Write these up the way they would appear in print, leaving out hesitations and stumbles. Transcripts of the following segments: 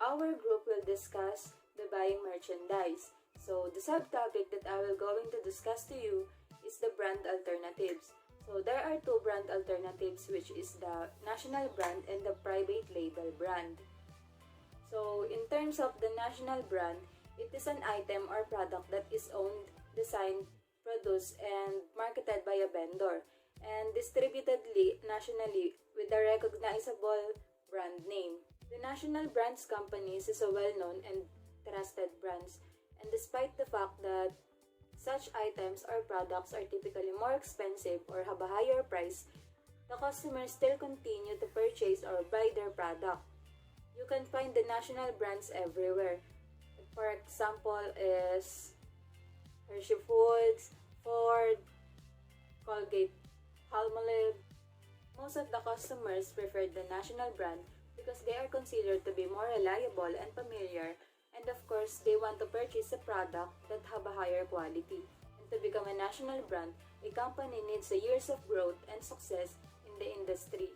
our group will discuss the buying merchandise. So the subtopic that I will going to discuss to you is the brand alternatives. So there are two brand alternatives, which is the national brand and the private label brand. So in terms of the national brand, it is an item or product that is owned, designed, produced, and marketed by a vendor and distributed nationally with a recognizable brand name. The national brands companies is a well-known and trusted brands, and despite the fact that such items or products are typically more expensive or have a higher price, the customers still continue to purchase or buy their product. You can find the national brands everywhere. For example is Hershey Foods, Ford, Colgate, Palmolive. Most of the customers prefer the national brand because they are considered to be more reliable and familiar, and of course, they want to purchase a product that have a higher quality. And to become a national brand, a company needs a years of growth and success in the industry.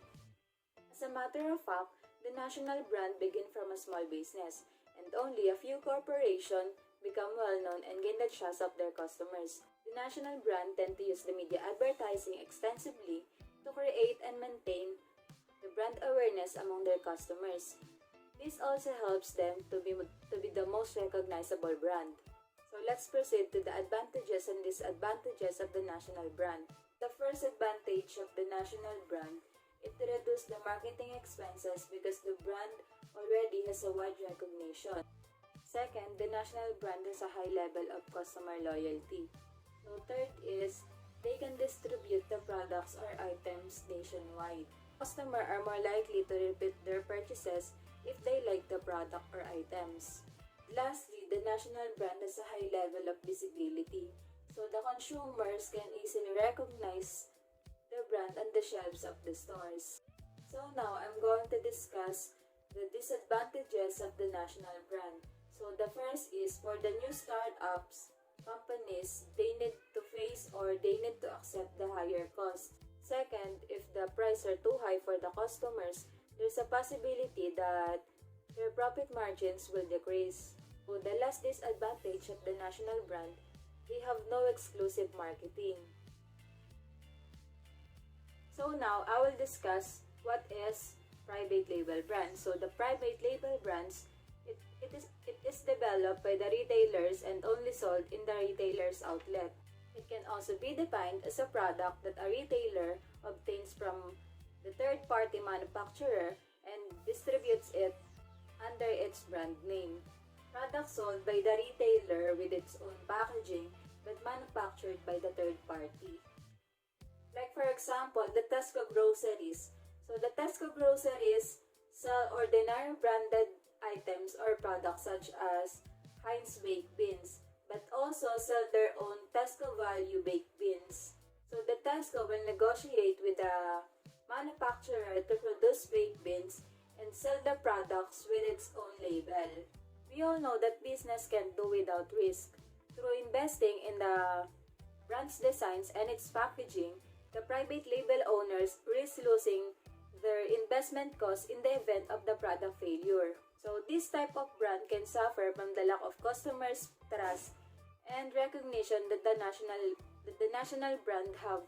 As a matter of fact, the national brand began from a small business, and only a few corporations become well-known and gain the trust of their customers. The national brand tend to use the media advertising extensively to create and maintain the brand awareness among their customers. This also helps them to be the most recognizable brand. So let's proceed to the advantages and disadvantages of the national brand. The first advantage of the national brand, it reduces the marketing expenses because the brand already has a wide recognition. Second, the national brand has a high level of customer loyalty. So third is, they can distribute the products or items nationwide. Customers are more likely to repeat their purchases if they like the product or items. Lastly, the national brand has a high level of visibility, so the consumers can easily recognize the brand on the shelves of the stores. So now I'm going to discuss the disadvantages of the national brand. So the first is, for the new startups, companies, they need to face or they need to accept the higher cost. Second, if the prices are too high for the customers, there's a possibility that their profit margins will decrease. So the last disadvantage of the national brand, they have no exclusive marketing. So now I will discuss what is private label brands. So the private label brands, it is developed by the retailers and only sold in the retailer's outlet. It can also be defined as a product that a retailer obtains from the third-party manufacturer and distributes it under its brand name. Products sold by the retailer with its own packaging but manufactured by the third party. Like for example, the Tesco groceries. So the Tesco groceries sell ordinary branded items or products such as Heinz baked beans, but also sell their own Tesco value baked beans. So the Tesco will negotiate with the manufacturer to produce baked beans and sell the products with its own label. We all know that business can't do without risk. Through investing in the brand's designs and its packaging, the private label owners risk losing their investment costs in the event of the product failure. So this type of brand can suffer from the lack of customers' trust and recognition that the national brand have.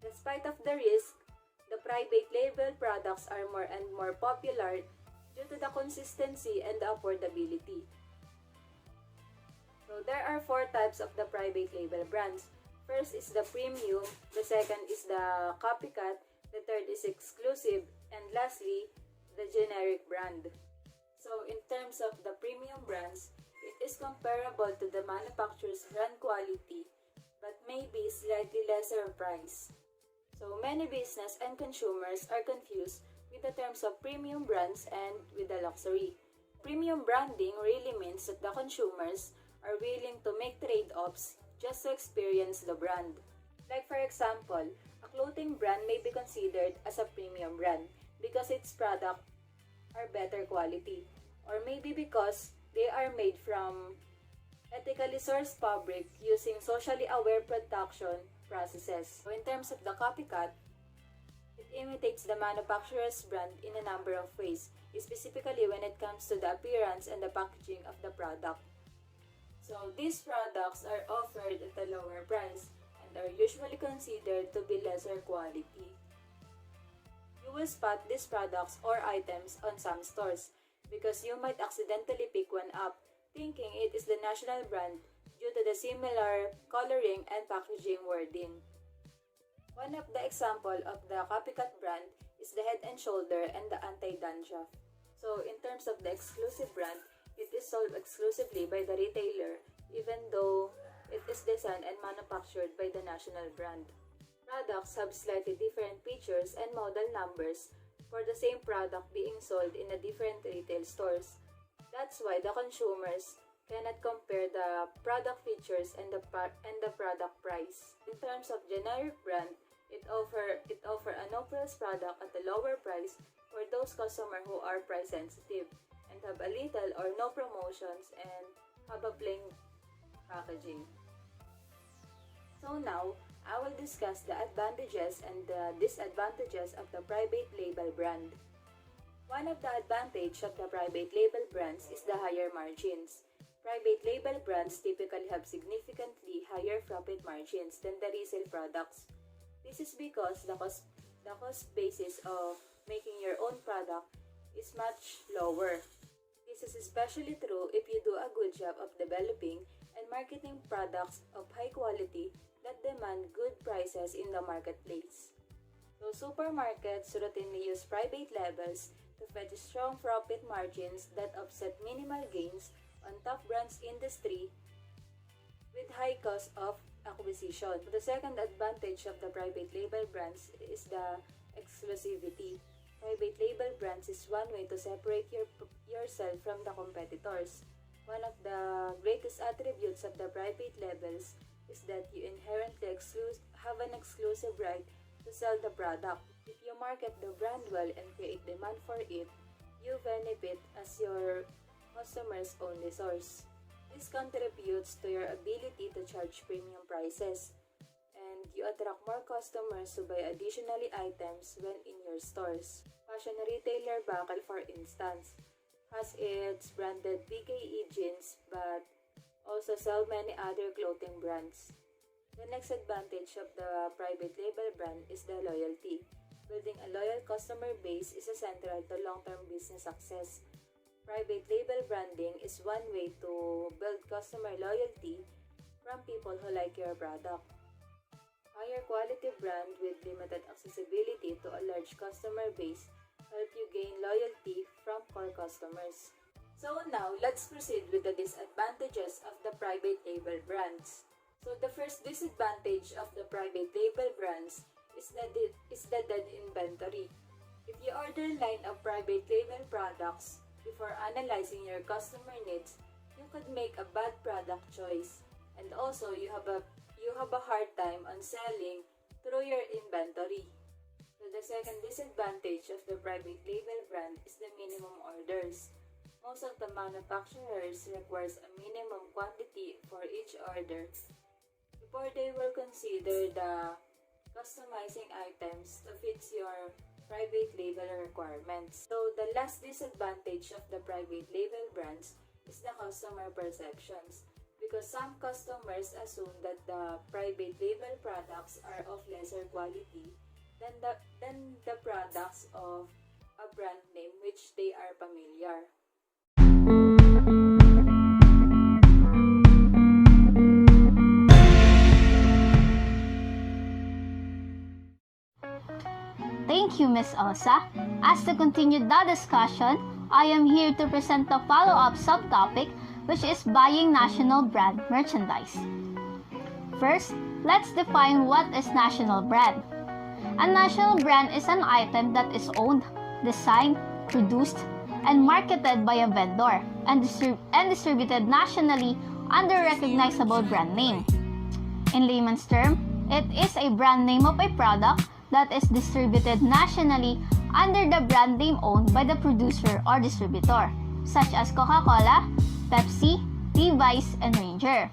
Despite of the risk, the private label products are more and more popular due to the consistency and the affordability. So there are 4 types of the private label brands. First is the premium, the second is the copycat, the third is exclusive, and lastly, the generic brand. So in terms of the premium brands, it is comparable to the manufacturer's brand quality but maybe slightly lesser price. So many business and consumers are confused with the terms of premium brands and with the luxury. Premium branding really means that the consumers are willing to make trade-offs just to experience the brand. Like for example, a clothing brand may be considered as a premium brand because its products are better quality, or maybe because they are made from ethically sourced fabric using socially aware production processes. So in terms of the copycat, it It imitates the manufacturer's brand in a number of ways, specifically when it comes to the appearance and the packaging of the product. So these products are offered at a lower price and are usually considered to be lesser quality. You will spot these products or items on some stores because you might accidentally pick one up, thinking it is the national brand due to the similar coloring and packaging wording. One of the example of the copycat brand is the Head and Shoulder and the Anti-Dandruff. So in terms of the exclusive brand, it is sold exclusively by the retailer even though it is designed and manufactured by the national brand. Products have slightly different features and model numbers for the same product being sold in a different retail stores. That's why the consumers cannot compare the product features and the product price. In terms of generic brand, it offer a no-frills product at a lower price for those customers who are price sensitive and have a little or no promotions and have a plain packaging. So now, I will discuss the advantages and the disadvantages of the private label brand. One of the advantages of the private label brands is the higher margins. Private label brands typically have significantly higher profit margins than the resale products. This is because the cost basis of making your own product is much lower. This is especially true if you do a good job of developing and marketing products of high quality that demand good prices in the marketplace. So supermarkets routinely use private labels to fetch strong profit margins that offset minimal gains on top brands industry with high cost of acquisition. The second advantage of the private label brands is the exclusivity. Private label brands is one way to separate yourself from the competitors. One of the greatest attributes of the private labels is that you inherently have an exclusive right to sell the product. If you market the brand well and create demand for it, you benefit as your customer's only source. This contributes to your ability to charge premium prices, and you attract more customers to buy additionally items when in your stores. Fashion retailer Buckle, for instance, has its branded PKE jeans but also sell many other clothing brands. The next advantage of the private label brand is the loyalty. Building a loyal customer base is essential to long-term business success. Private label branding is one way to build customer loyalty from people who like your product. Higher quality brand with limited accessibility to a large customer base help you gain loyalty from core customers. So now, let's proceed with the disadvantages of the private label brands. So the first disadvantage of the private label brands is the dead inventory. If you order a line of private label products before analyzing your customer needs, you could make a bad product choice, and also you have a hard time on selling through your inventory. So the second disadvantage of the private label brand is the minimum orders. Most of the manufacturers requires a minimum quantity for each order before they will consider the customizing items to fit your private label requirements. So the last disadvantage of the private label brands is the customer perceptions, because some customers assume that the private label products are of lesser quality than the products of a brand name which they are familiar. Thank you, Ms. Elsa. As to continue the discussion, I am here to present the follow-up subtopic, which is buying national brand merchandise. First, let's define what is national brand. A national brand is an item that is owned, designed, produced, and marketed by a vendor and distributed nationally under a recognizable brand name. In layman's term, it is a brand name of a product that is distributed nationally under the brand name owned by the producer or distributor, such as Coca-Cola, Pepsi, Levi's, and Ranger.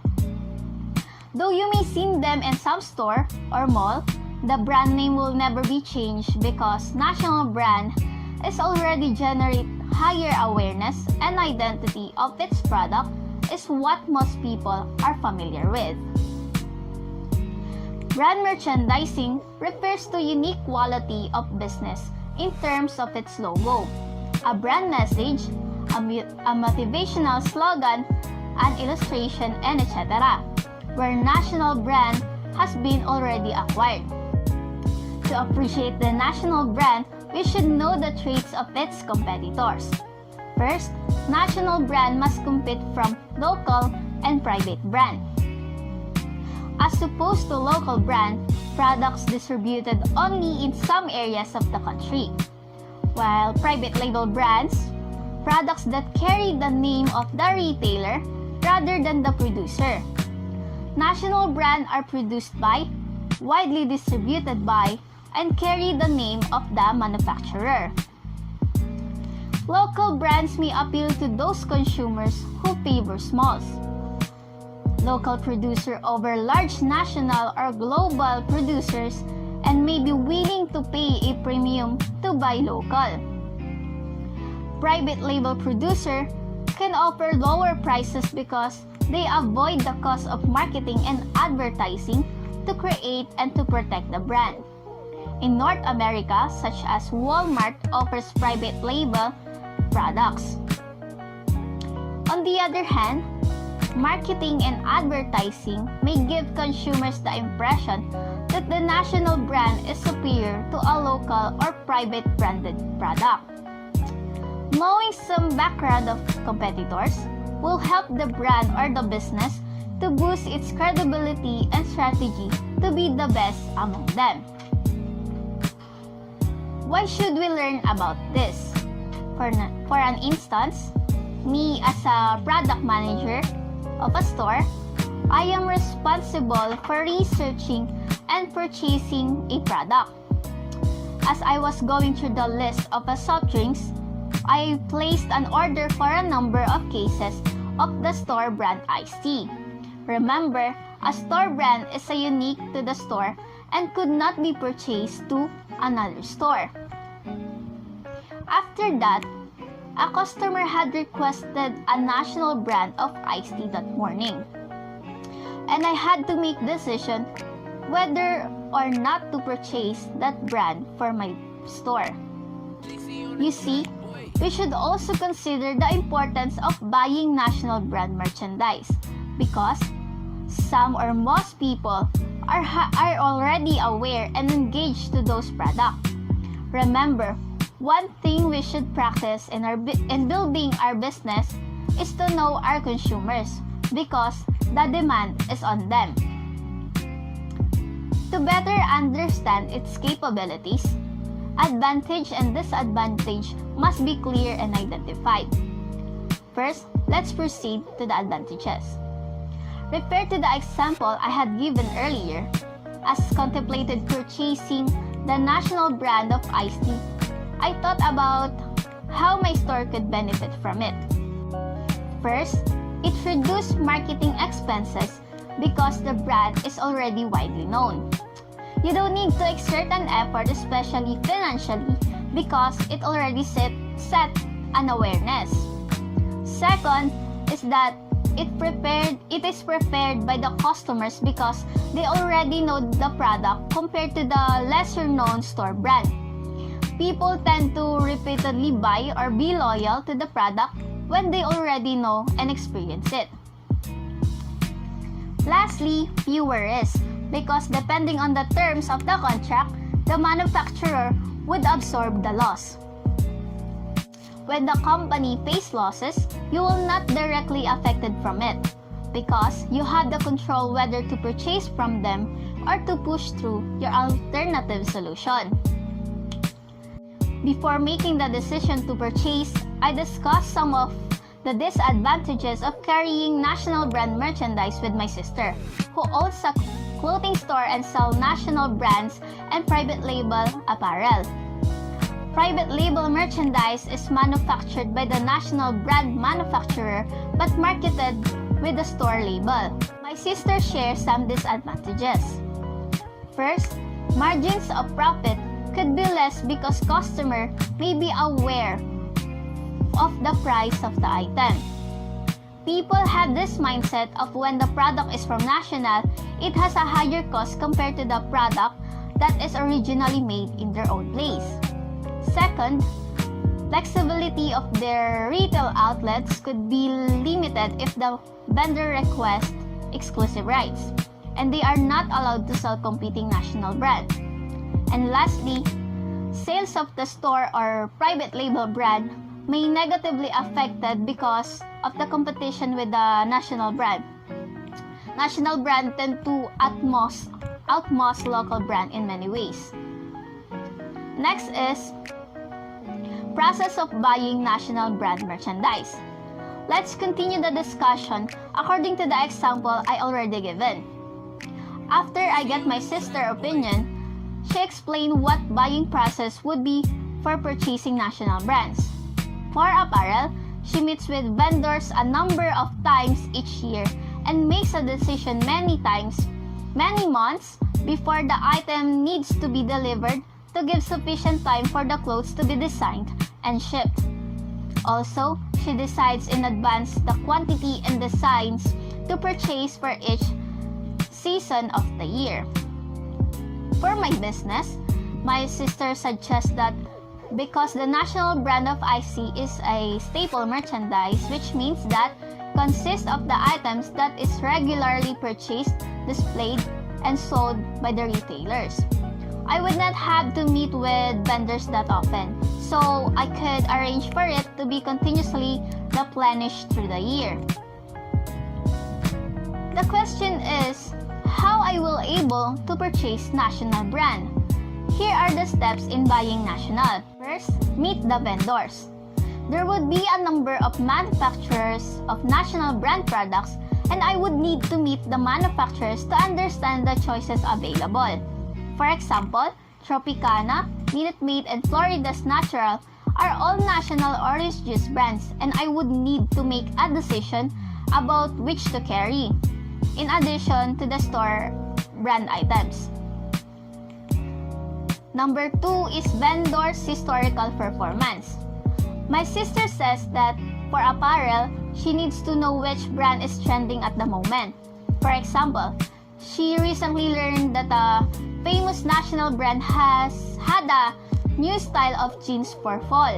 Though you may see them in some store or mall, The brand name will never be changed because national brand is already generate higher awareness and identity of its product is what most people are familiar with. Brand merchandising refers to unique quality of business in terms of its logo, a brand message, a motivational slogan, an illustration, and etc., where national brand has been already acquired. To appreciate the national brand, we should know the traits of its competitors. First, national brand must compete from local and private brand. As opposed to local brand, products distributed only in some areas of the country, while private label brands, products that carry the name of the retailer rather than the producer. National brands are produced by, widely distributed by, and carry the name of the manufacturer. Local brands may appeal to those consumers who favor smalls. Local producer over large national or global producers and may be willing to pay a premium to buy local. Private label producer can offer lower prices because they avoid the cost of marketing and advertising to create and to protect the brand. In North America, such as Walmart offers private label products. On the other hand, marketing and advertising may give consumers the impression that the national brand is superior to a local or private branded product. Knowing some background of competitors will help the brand or the business to boost its credibility and strategy to be the best among them. Why should we learn about this? For an instance, me as a product manager of a store, I am responsible for researching and purchasing a product. As I was going through the list of soft drinks, I placed an order for a number of cases of the store brand iced tea. Remember, a store brand is unique to the store and could not be purchased to another store. After that, a customer had requested a national brand of iced tea that morning. And I had to make decision whether or not to purchase that brand for my store. You see, we should also consider the importance of buying national brand merchandise because some or most people are already aware and engaged to those products. Remember, one thing we should practice in building our business is to know our consumers because the demand is on them. To better understand its capabilities, advantage and disadvantage must be clear and identified. First, let's proceed to the advantages. Refer to the example I had given earlier. As contemplated purchasing the national brand of iced tea, I thought about how my store could benefit from it. First, it reduced marketing expenses because the brand is already widely known. You don't need to exert an effort, especially financially, because it already set an awareness. Second is that it is preferred by the customers because they already know the product compared to the lesser known store brand. People tend to repeatedly buy or be loyal to the product when they already know and experience it. Lastly, fewer risks because depending on the terms of the contract, the manufacturer would absorb the loss. When the company face losses, you will not directly affected from it because you have the control whether to purchase from them or to push through your alternative solution. Before making the decision to purchase, I discussed some of the disadvantages of carrying national brand merchandise with my sister, who owns a clothing store and sells national brands and private label apparel. Private label merchandise is manufactured by the national brand manufacturer but marketed with the store label. My sister shares some disadvantages. First, Margins of profit could be less because customer may be aware of the price of the item. People have this mindset of when the product is from national, it has a higher cost compared to the product that is originally made in their own place. Second, flexibility of their retail outlets could be limited if the vendor requests exclusive rights, and they are not allowed to sell competing national brand. And lastly, sales of the store or private label brand may negatively affected because of the competition with the national brand. National brand tend to outmost local brand in many ways. Next is process of buying national brand merchandise. Let's continue the discussion according to the example I already given. After I get my sister's opinion, she explained what buying process would be for purchasing national brands. For apparel, she meets with vendors a number of times each year and makes a decision many months before the item needs to be delivered to give sufficient time for the clothes to be designed and shipped. Also, she decides in advance the quantity and designs to purchase for each season of the year. For my business, my sister suggests that because the national brand of IC is a staple merchandise, which means that consists of the items that is regularly purchased, displayed, and sold by the retailers. I would not have to meet with vendors that often, so I could arrange for it to be continuously replenished through the year. The question is, how I will able to purchase national brand? Here are the steps in buying national. First, meet the vendors. There would be a number of manufacturers of national brand products, and I would need to meet the manufacturers to understand the choices available. For example, Tropicana, Minute Maid, and Florida's Natural are all national orange juice brands, and I would need to make a decision about which to carry, in addition to the store brand items. Number 2 is vendors' historical performance. My sister says that for apparel, she needs to know which brand is trending at the moment. For example, she recently learned that a famous national brand has had a new style of jeans for fall,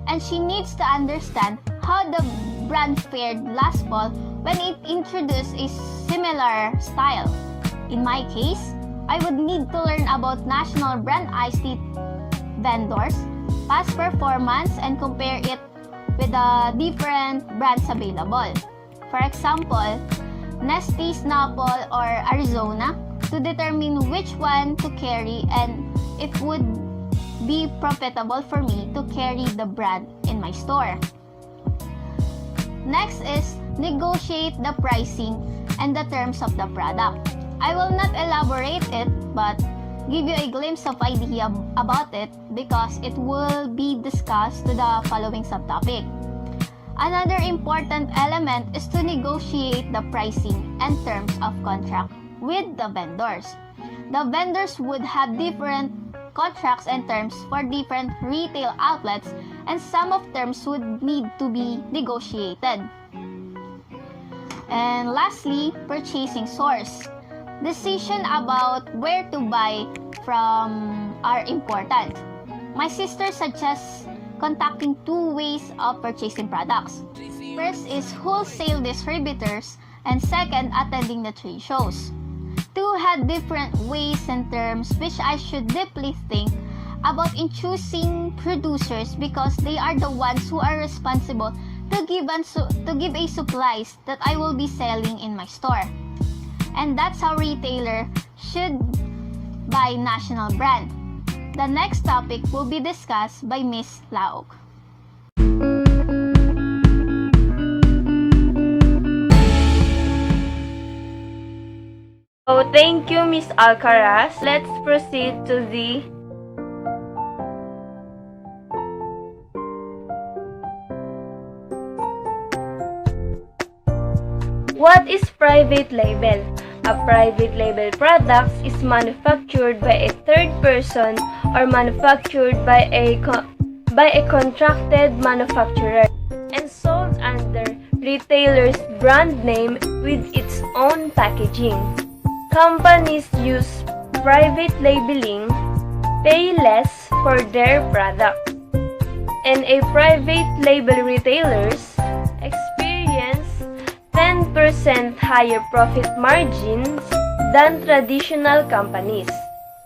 and she needs to understand how the brand fared last fall when it introduced a similar style. In my case, I would need to learn about national brand iced tea vendors, past performance, and compare it with the different brands available. For example, Nestle, Snapple, or Arizona, to determine which one to carry and if it would be profitable for me to carry the brand in my store. Next is negotiate the pricing and the terms of the product. I will not elaborate it, but give you a glimpse of idea about it because it will be discussed to the following subtopic. Another important element is to negotiate the pricing and terms of contract with the vendors. The vendors would have different contracts and terms for different retail outlets, and some of terms would need to be negotiated. And lastly, purchasing source. Decision about where to buy from are important. My sister suggests contacting 2 ways of purchasing products. First is wholesale distributors, and second, attending the trade shows. 2 had different ways and terms which I should deeply think about in choosing producers because they are the ones who are responsible to give a supplies that I will be selling in my store. And that's how retailer should buy national brand. The next topic will be discussed by Ms. Laog. So, thank you, Ms. Alcaraz. Let's proceed to the What is private label? A private label product is manufactured by a third person or manufactured by a contracted manufacturer and sold under retailer's brand name with its own packaging. Companies use private labeling, pay less for their product, and a private label retailers experience 10% higher profit margins than traditional companies.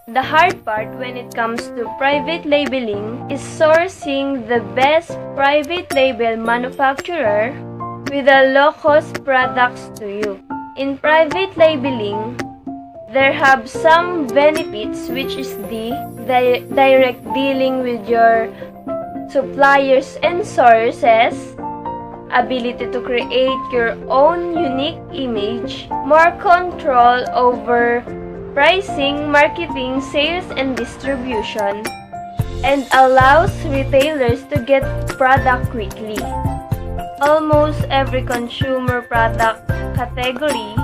The hard part when it comes to private labeling is sourcing the best private label manufacturer with a low-cost products to you. In private labeling, there have some benefits, which is the direct dealing with your suppliers and sources, ability to create your own unique image, more control over pricing, marketing, sales, and distribution, and allows retailers to get product quickly. Almost every consumer product category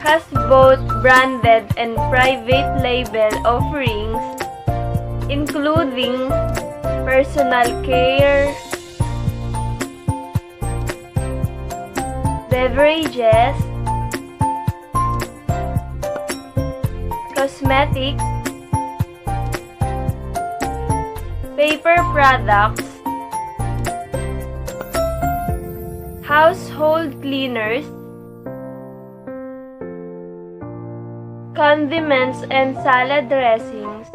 has both branded and private label offerings, including personal care, beverages, cosmetics, paper products, household cleaners, condiments and salad dressings,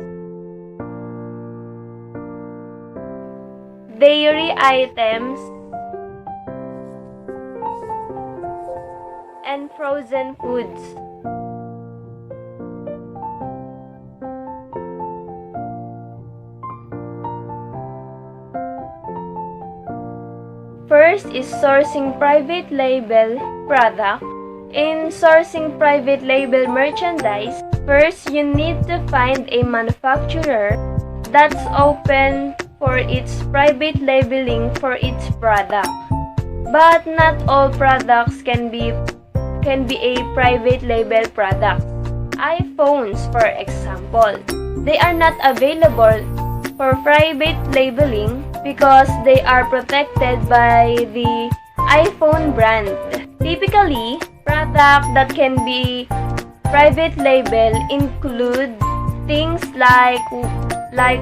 dairy items, and frozen foods. First is sourcing private label product. In sourcing private label merchandise, first you need to find a manufacturer that's open for its private labeling for its product. But not all products can be a private label product. iPhones, for example, they are not available for private labeling because they are protected by the iPhone brand. Typically, products that can be private label include things like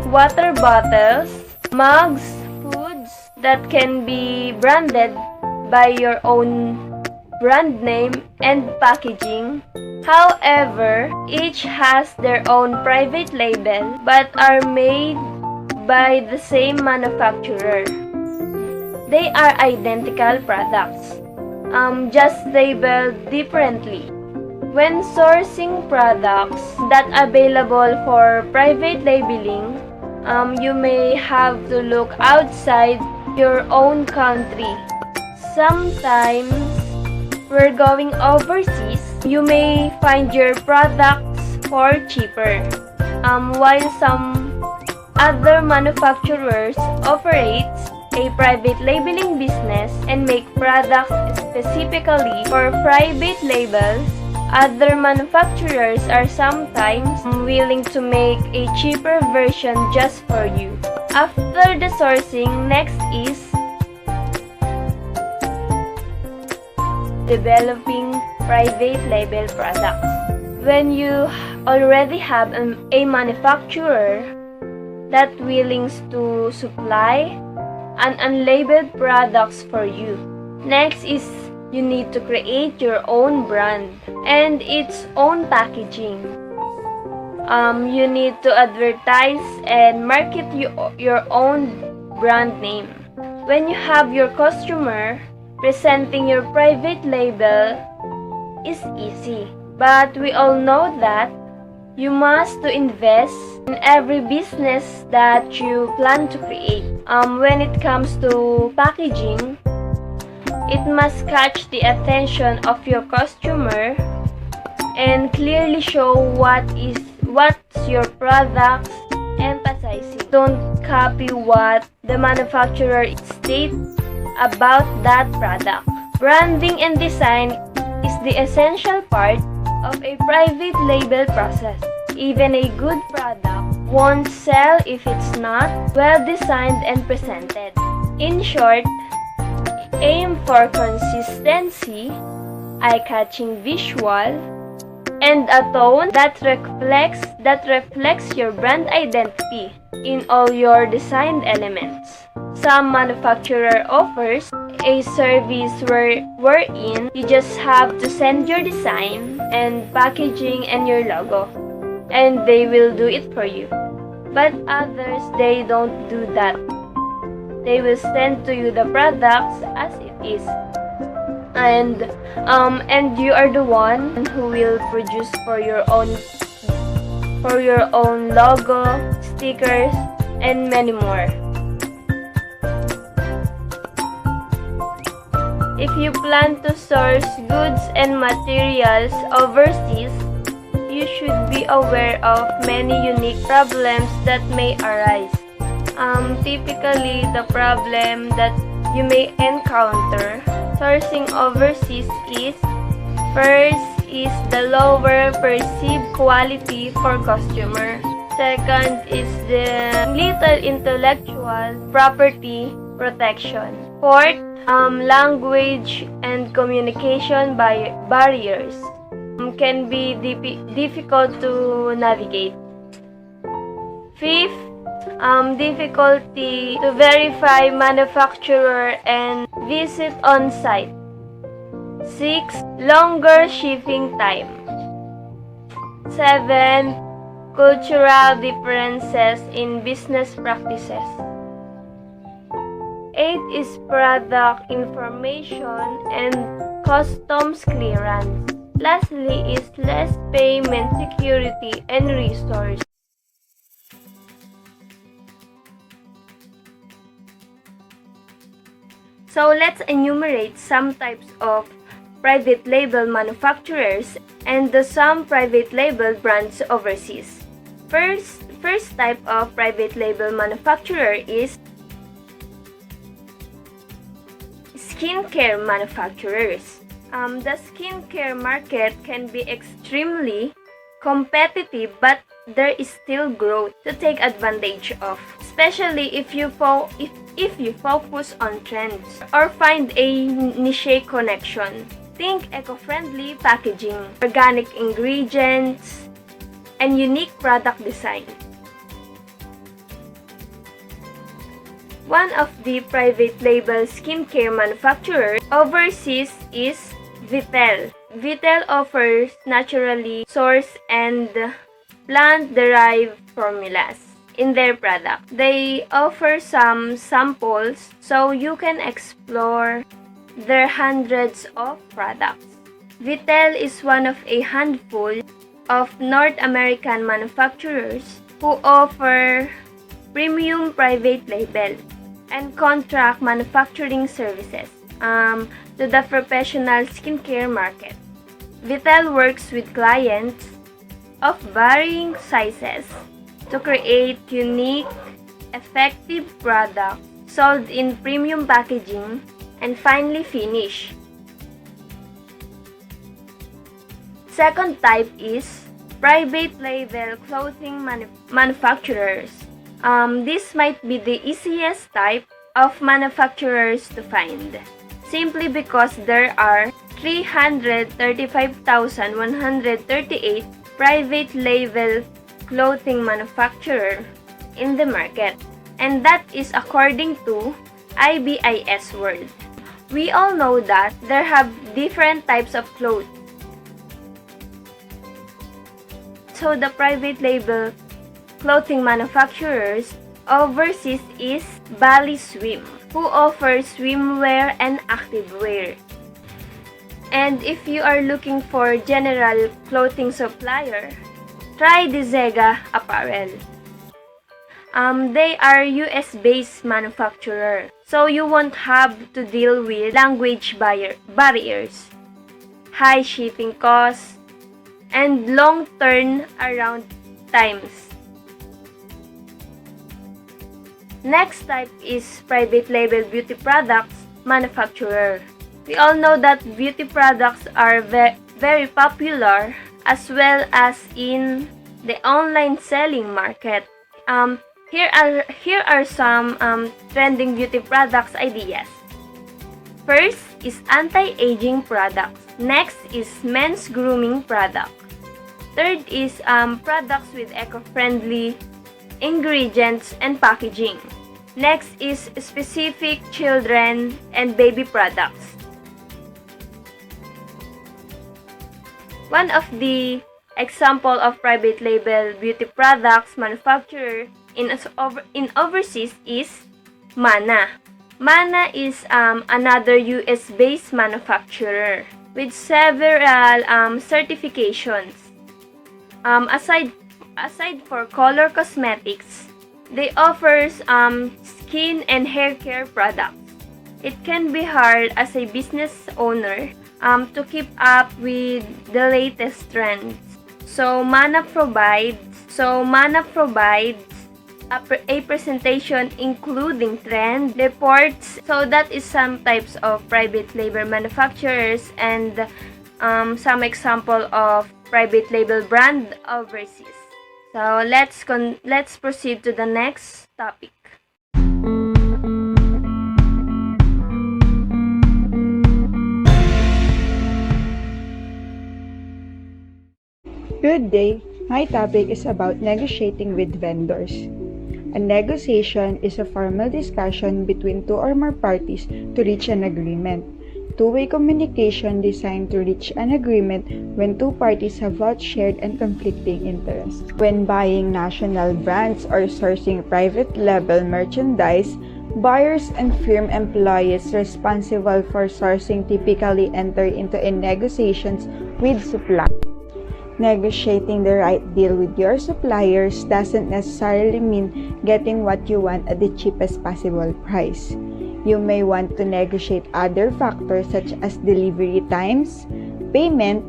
water bottles, mugs, foods that can be branded by your own brand name and packaging. However, each has their own private label but are made by the same manufacturer. They are identical products, just labeled differently. When sourcing products that are available for private labeling, you may have to look outside your own country. Sometimes, we're going overseas, you may find your products for cheaper, while some other manufacturers operates a private labeling business and make products specifically for private labels. Other manufacturers are sometimes willing to make a cheaper version just for you. After the sourcing, next is developing private label products. When you already have a manufacturer that willing to supply an unlabeled products for you. Next is you need to create your own brand and its own packaging. You need to advertise and market your own brand name. When you have your customer, presenting your private label is easy. But we all know that you must to invest in every business that you plan to create. When it comes to packaging, it must catch the attention of your customer and clearly show what's your product emphasizing. Don't copy what the manufacturer states about that product. Branding and design is the essential part of a private label process. Even a good product won't sell if it's not well designed and presented. In short, aim for consistency, eye-catching visual, and a tone that reflects your brand identity in all your design elements. Some manufacturer offers a service wherein you just have to send your design and packaging and your logo, and they will do it for you. But others, they don't do that. They will send to you the products as it is. And you are the one who will produce for your own logo, stickers, and many more. If you plan to source goods and materials overseas, you should be aware of many unique problems that may arise. Typically, the problem that you may encounter sourcing overseas is: first is the lower perceived quality for customer. Second is the little intellectual property protection. Fourth, language and communication barriers can be difficult to navigate. Fifth, difficulty to verify manufacturer and visit on site. 6. Longer shipping time. 7. Cultural differences in business practices. 8 is product information and customs clearance. Lastly is less payment security and resource. So let's enumerate some types of private label manufacturers and some private label brands overseas. First type of private label manufacturer is skincare manufacturers. The skincare market can be extremely competitive, but there is still growth to take advantage of, especially if you focus on trends or find a niche connection. Think eco-friendly packaging, organic ingredients, and unique product design. One of the private label skincare manufacturers overseas is Vitel. Vitel offers naturally sourced and plant-derived formulas in their product. They offer some samples so you can explore their hundreds of products. Vitel is one of a handful of North American manufacturers who offer premium private label and contract manufacturing services to the professional skincare market. Vitel works with clients of varying sizes to create unique, effective products sold in premium packaging and finely finished. Second type is private label clothing manufacturers. This might be the easiest type of manufacturers to find, simply because there are 335,138 private label clothing manufacturers in the market, and that is according to IBIS World. We all know that there have different types of clothes. So the private label clothing manufacturers overseas is Bali Swim, who offers swimwear and activewear. And if you are looking for general clothing supplier, try Zega Apparel. They are US-based manufacturer, so you won't have to deal with language barriers, high shipping costs, and long turnaround times. Next type is private label beauty products manufacturer. We all know that beauty products are very popular as well as in the online selling market. Here are some trending beauty products ideas. First is anti-aging products. Next is men's grooming product. Third is products with eco-friendly ingredients and packaging. Next is specific children and baby products. One of the example of private label beauty products manufacturer in overseas is Mana. Mana is another US-based manufacturer with several certifications. Aside for color cosmetics, they offers skin and hair care products. It can be hard as a business owner to keep up with the latest trends. So Mana provides a presentation including trend reports. So that is some types of private label manufacturers and some example of private label brand overseas. So let's proceed to the next topic. Good day. My topic is about negotiating with vendors. A negotiation is a formal discussion between two or more parties to reach an agreement. Two-way communication designed to reach an agreement when two parties have both shared and conflicting interests. When buying national brands or sourcing private label merchandise, buyers and firm employees responsible for sourcing typically enter into negotiations with suppliers. Negotiating the right deal with your suppliers doesn't necessarily mean getting what you want at the cheapest possible price. You may want to negotiate other factors such as delivery times, payment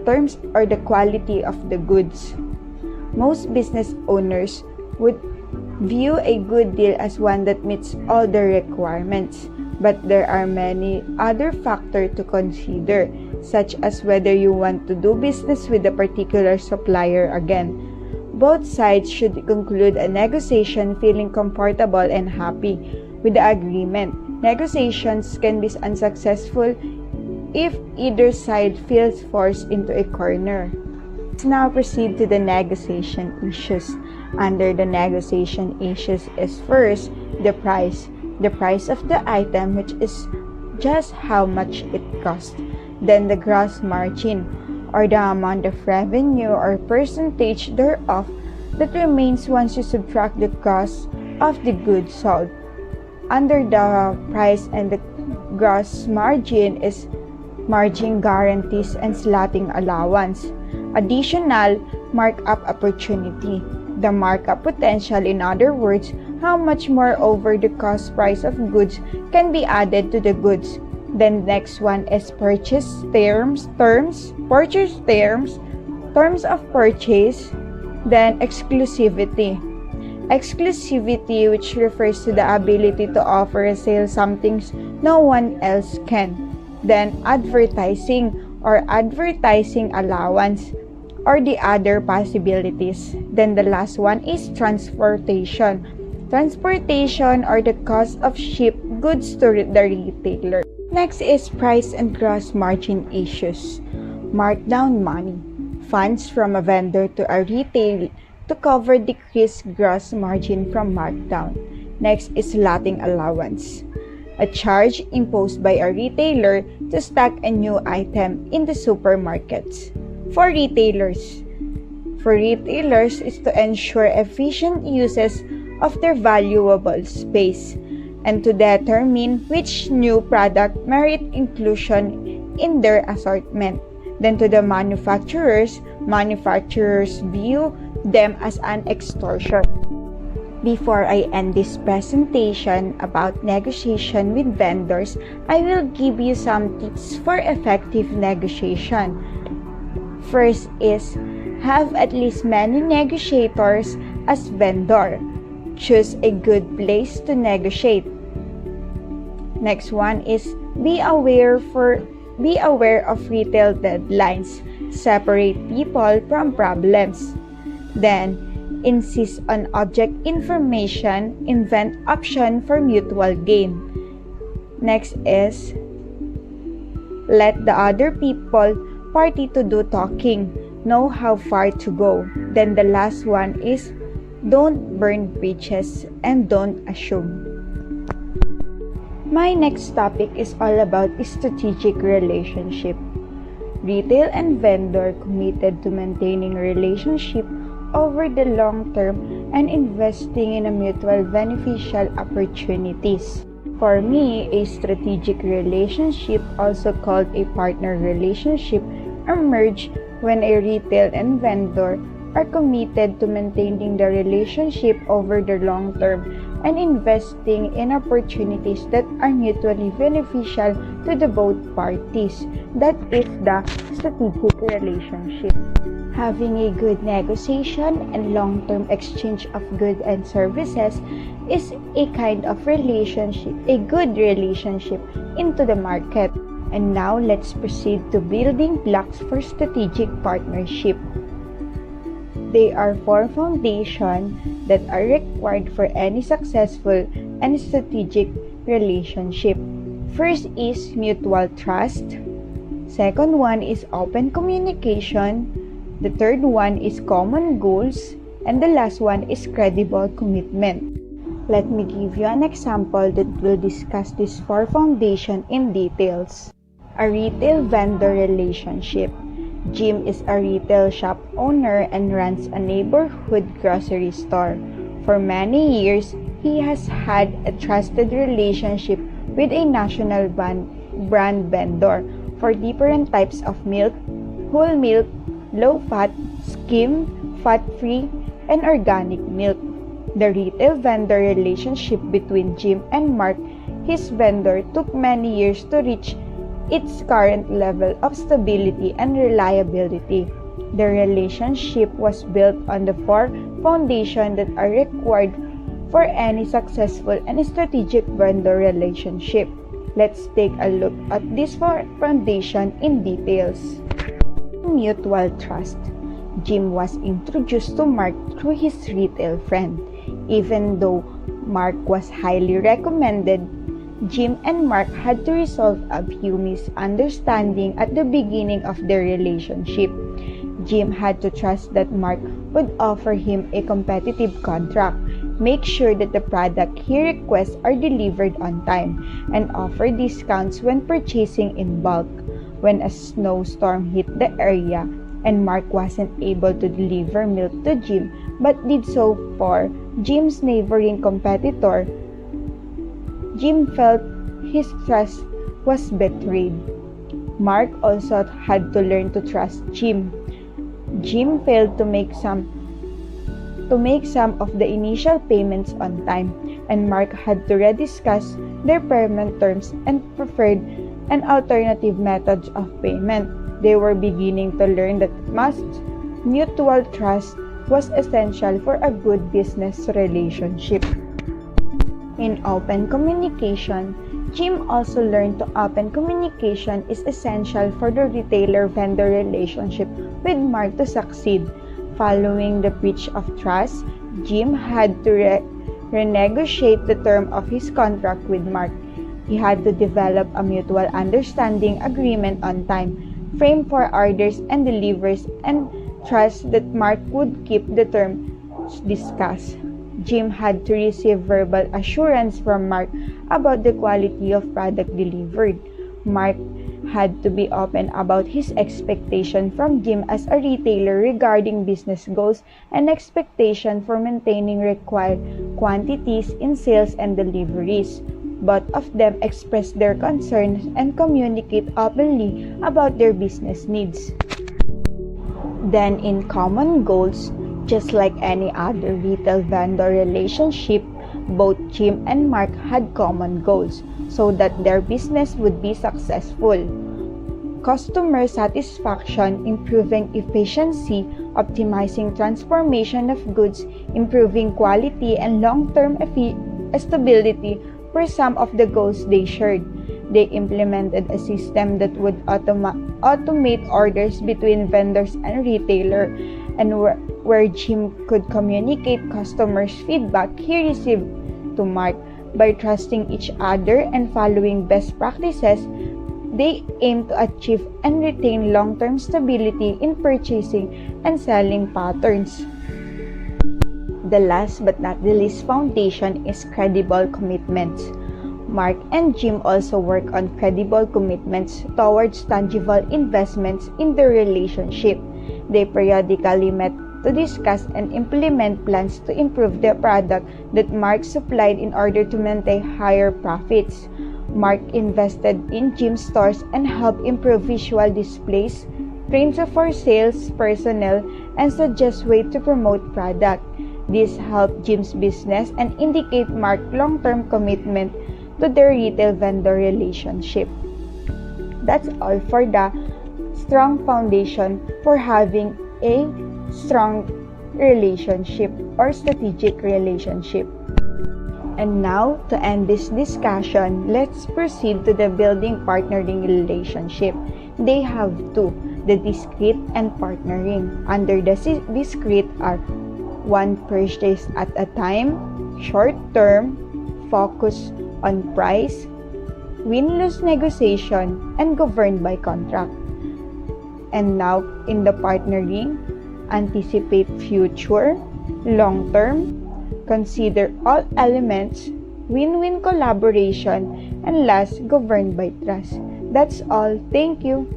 terms, or the quality of the goods. Most business owners would view a good deal as one that meets all the requirements, but there are many other factors to consider, such as whether you want to do business with a particular supplier again. Both sides should conclude a negotiation feeling comfortable and happy with the agreement. Negotiations can be unsuccessful if either side feels forced into a corner. Let's now proceed to the negotiation issues. Under the negotiation issues is first the price of the item, which is just how much it costs. Then the gross margin, or the amount of revenue or percentage thereof that remains once you subtract the cost of the goods sold. Under the price and the gross margin is margin guarantees and slotting allowance. Additional markup opportunity. The markup potential, in other words, how much more over the cost price of goods can be added to the goods. Then next one is purchase terms of purchase. Then exclusivity, which refers to the ability to offer a sale something no one else can. Then advertising or advertising allowance, or the other possibilities. Then the last one is transportation, or the cost of ship goods to the retailer. Next is price and gross margin issues. Markdown money, funds from a vendor to a retailer to cover decreased gross margin from markdown. Next is slotting allowance, a charge imposed by a retailer to stock a new item in the supermarkets. For retailers is to ensure efficient uses of their valuable space and to determine which new product merit inclusion in their assortment. Then to the manufacturers view them as an extortion. Before I end this presentation about negotiation with vendors, I will give you some tips for effective negotiation. First is have at least many negotiators as vendor. Choose a good place to negotiate. Next one is Be aware of retail deadlines. Separate people from problems. Then, insist on object information. Invent option for mutual gain. Next is let the other party to do talking. Know how far to go. Then the last one is don't burn bridges and don't assume. My next topic is all about strategic relationship. Retail and vendor committed to maintaining relationship over the long term and investing in a mutual beneficial opportunities. For me, a strategic relationship, also called a partner relationship, emerge when a retail and vendor are committed to maintaining the relationship over the long term and investing in opportunities that are mutually beneficial to the both parties. That is the strategic relationship. Having a good negotiation and long-term exchange of goods and services is a kind of relationship, a good relationship into the market. And now let's proceed to building blocks for strategic partnership. They are four foundations that are required for any successful and strategic relationship. First is mutual trust. Second one is open communication. The third one is common goals. And the last one is credible commitment. Let me give you an example that will discuss these four foundations in details. A retail vendor relationship. Jim is a retail shop owner and runs a neighborhood grocery store. For many years, he has had a trusted relationship with a national brand vendor for different types of milk, whole milk, low-fat, skim, fat-free, and organic milk. The retail vendor relationship between Jim and Mark, his vendor, took many years to reach its current level of stability and reliability. The relationship was built on the four foundations that are required for any successful and strategic vendor relationship. Let's take a look at these four foundations in details. Mutual trust. Jim was introduced to Mark through his retail friend. Even though Mark was highly recommended, Jim and Mark had to resolve a few misunderstandings at the beginning of their relationship. Jim had to trust that Mark would offer him a competitive contract, make sure that the product he requests are delivered on time, and offer discounts when purchasing in bulk. When a snowstorm hit the area and Mark wasn't able to deliver milk to Jim but did so for Jim's neighboring competitor, Jim felt his trust was betrayed. Mark also had to learn to trust Jim. Jim failed to make some of the initial payments on time, and Mark had to rediscuss their payment terms and preferred an alternative methods of payment. They were beginning to learn that mutual trust was essential for a good business relationship. In open communication, Jim also learned that open communication is essential for the retailer-vendor relationship with Mark to succeed. Following the breach of trust, Jim had to renegotiate the term of his contract with Mark. He had to develop a mutual understanding agreement on time, frame for orders and deliveries, and trust that Mark would keep the terms discussed. Jim had to receive verbal assurance from Mark about the quality of product delivered. Mark had to be open about his expectation from Jim as a retailer regarding business goals and expectation for maintaining required quantities in sales and deliveries. Both of them expressed their concerns and communicate openly about their business needs. Then in common goals, just like any other retail vendor relationship, both Jim and Mark had common goals so that their business would be successful. Customer satisfaction, improving efficiency, optimizing transformation of goods, improving quality, and long-term stability were some of the goals they shared. They implemented a system that would automate orders between vendors and retailer, and where Jim could communicate customers' feedback he received to Mark. By trusting each other and following best practices, they aim to achieve and retain long-term stability in purchasing and selling patterns. The last but not the least foundation is credible commitments. Mark and Jim also work on credible commitments towards tangible investments in their relationship. They periodically met to discuss and implement plans to improve the product that Mark supplied in order to maintain higher profits. Mark invested in Jim's stores and helped improve visual displays, trains for sales personnel, and suggest ways to promote product. This helped Jim's business and indicate Mark's long-term commitment to their retail vendor relationship. That's all for the strong foundation for having a strong relationship or strategic relationship. And now, to end this discussion, let's proceed to the building partnering relationship. They have two, the discrete and partnering. Under the discrete are one purchase at a time, short term, focus on price, win-lose negotiation, and governed by contract. And now, in the partnering, anticipate future, long-term, consider all elements, win-win collaboration, and last, governed by trust. That's all. Thank you.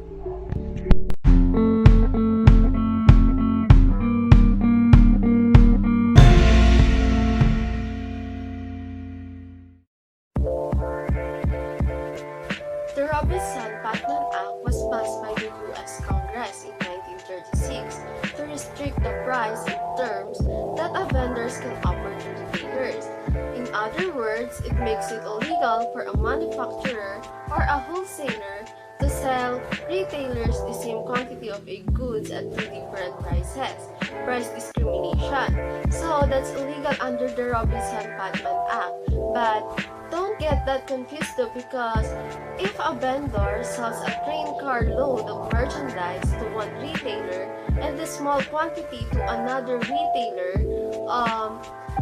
The Robinson-Patman Act was passed by the U.S. Congress in 1936 to restrict the price and terms that a vendors can offer to retailers. In other words, it makes it illegal for a manufacturer or a wholesaler to sell retailers the same quantity of a goods at two different prices. Price discrimination. So that's illegal under the Robinson-Patman Act. But don't get that confused though, because if a vendor sells a train car load of merchandise to one retailer and a small quantity to another retailer,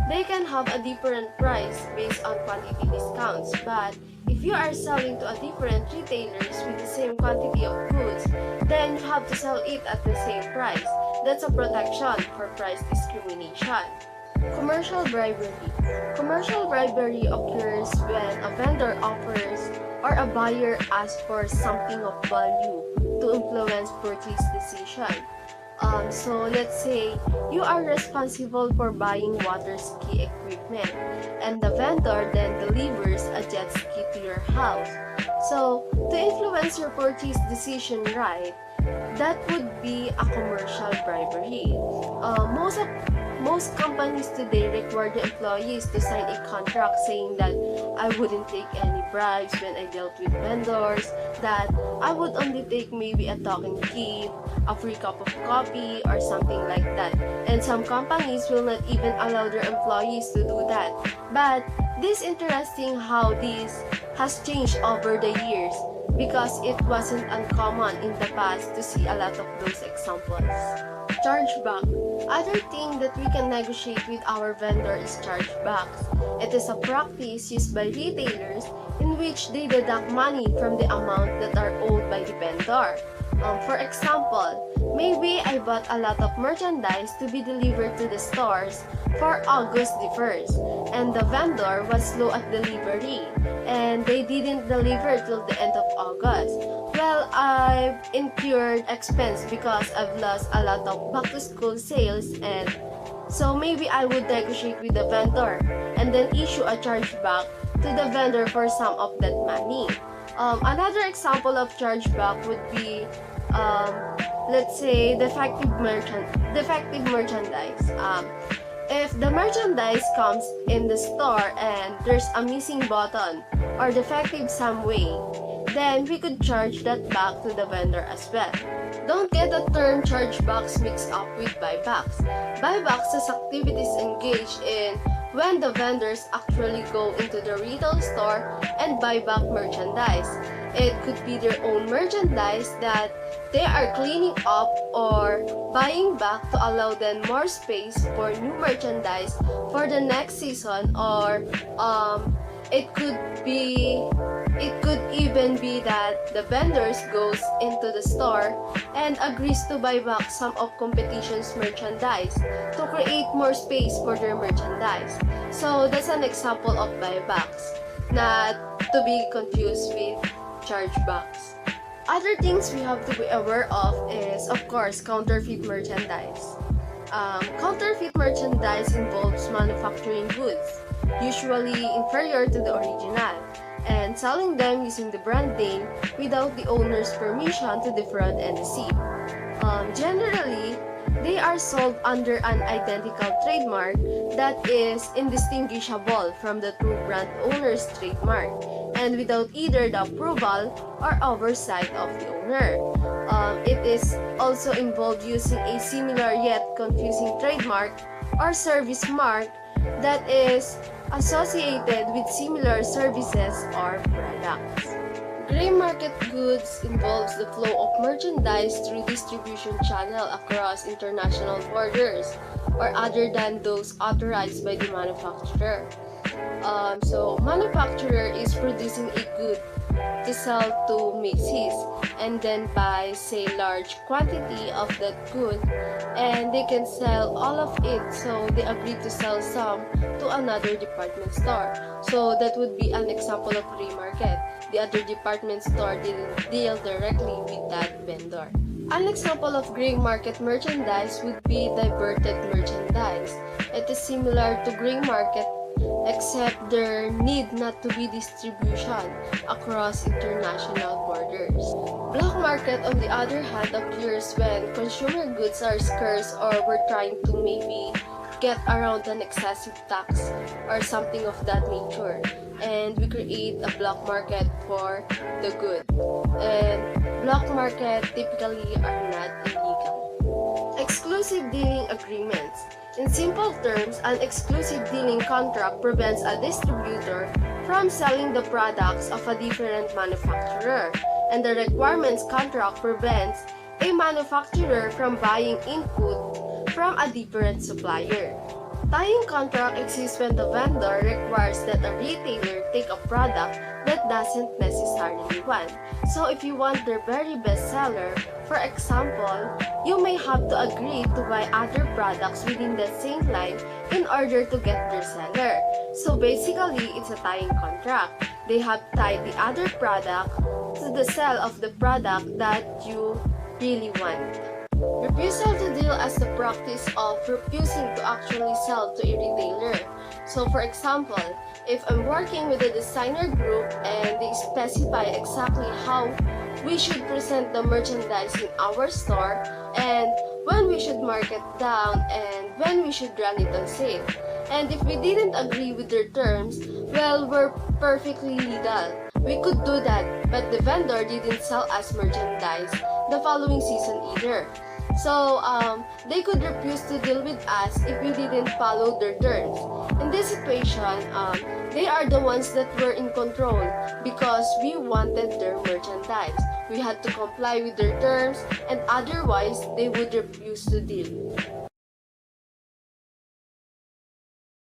they can have a different price based on quantity discounts. But if you are selling to a different retailers with the same quantity of goods, then you have to sell it at the same price. That's a protection for price discrimination. Commercial bribery. Commercial bribery occurs when a vendor offers or a buyer asks for something of value to influence purchase decision. So let's say you are responsible for buying water ski equipment and the vendor then delivers a jet ski to your house. So to influence your purchase decision right, that would be a commercial bribery. Most companies today require the employees to sign a contract saying that I wouldn't take any bribes when I dealt with vendors, that I would only take maybe a talking gift, a free cup of coffee, or something like that. And some companies will not even allow their employees to do that. But this is interesting how this has changed over the years, because it wasn't uncommon in the past to see a lot of those examples. Chargeback. Other thing that we can negotiate with our vendor is chargebacks. It is a practice used by retailers in which they deduct money from the amount that are owed by the vendor. For example, maybe I bought a lot of merchandise to be delivered to the stores for August the 1st, and the vendor was slow at delivery, and they didn't deliver till the end of August. Well, I've incurred expense because I've lost a lot of back-to-school sales, and so maybe I would negotiate with the vendor and then issue a chargeback to the vendor for some of that money. Another example of chargeback would be, let's say, defective merchandise. If the merchandise comes in the store and there's a missing button or defective some way, then we could charge that back to the vendor as well. Don't get the term chargebacks mixed up with buybacks. Buybacks is activities engaged in when the vendors actually go into the retail store and buy back merchandise. It could be their own merchandise that they are cleaning up or buying back to allow them more space for new merchandise for the next season, or it could even be that the vendors goes into the store and agrees to buy back some of competition's merchandise to create more space for their merchandise. So that's an example of buybacks, not to be confused with chargebacks. Other things we have to be aware of is, of course, counterfeit merchandise. Counterfeit merchandise involves manufacturing goods, usually inferior to the original, and selling them using the brand name without the owner's permission to defraud and deceive. Generally, they are sold under an identical trademark that is indistinguishable from the true brand owner's trademark, and without either the approval or oversight of the owner. It is also involved using a similar yet confusing trademark or service mark that is associated with similar services or products. Gray market goods involves the flow of merchandise through distribution channel across international borders or other than those authorized by the manufacturer. So manufacturer is producing a good to sell to Macy's and then buy say large quantity of that good, and they can sell all of it, so they agree to sell some to another department store. So that would be an example of gray market. The other department store didn't deal directly with that vendor. An example of gray market merchandise would be diverted merchandise. It is similar to gray market except there need not to be distribution across international borders. Black market, on the other hand, appears when consumer goods are scarce or we're trying to maybe get around an excessive tax or something of that nature, and we create a black market for the good. And black market typically are not illegal. Exclusive dealing agreements. In simple terms, an exclusive dealing contract prevents a distributor from selling the products of a different manufacturer, and the requirements contract prevents a manufacturer from buying input from a different supplier. Tying contract exists when the vendor requires that a retailer take a product that doesn't necessarily want. So if you want their very best seller, for example, you may have to agree to buy other products within the same line in order to get their seller. So basically, it's a tying contract. They have tied the other product to the sale of the product that you really want. Refusal to deal as the practice of refusing to actually sell to a retailer. So for example, if I'm working with a designer group and they specify exactly how we should present the merchandise in our store and when we should mark it down and when we should run it on sale. And if we didn't agree with their terms, well, we're perfectly legal. We could do that, but the vendor didn't sell us merchandise the following season either. So, they could refuse to deal with us if we didn't follow their terms. In this situation, they are the ones that were in control because we wanted their merchandise. We had to comply with their terms, and otherwise, they would refuse to deal.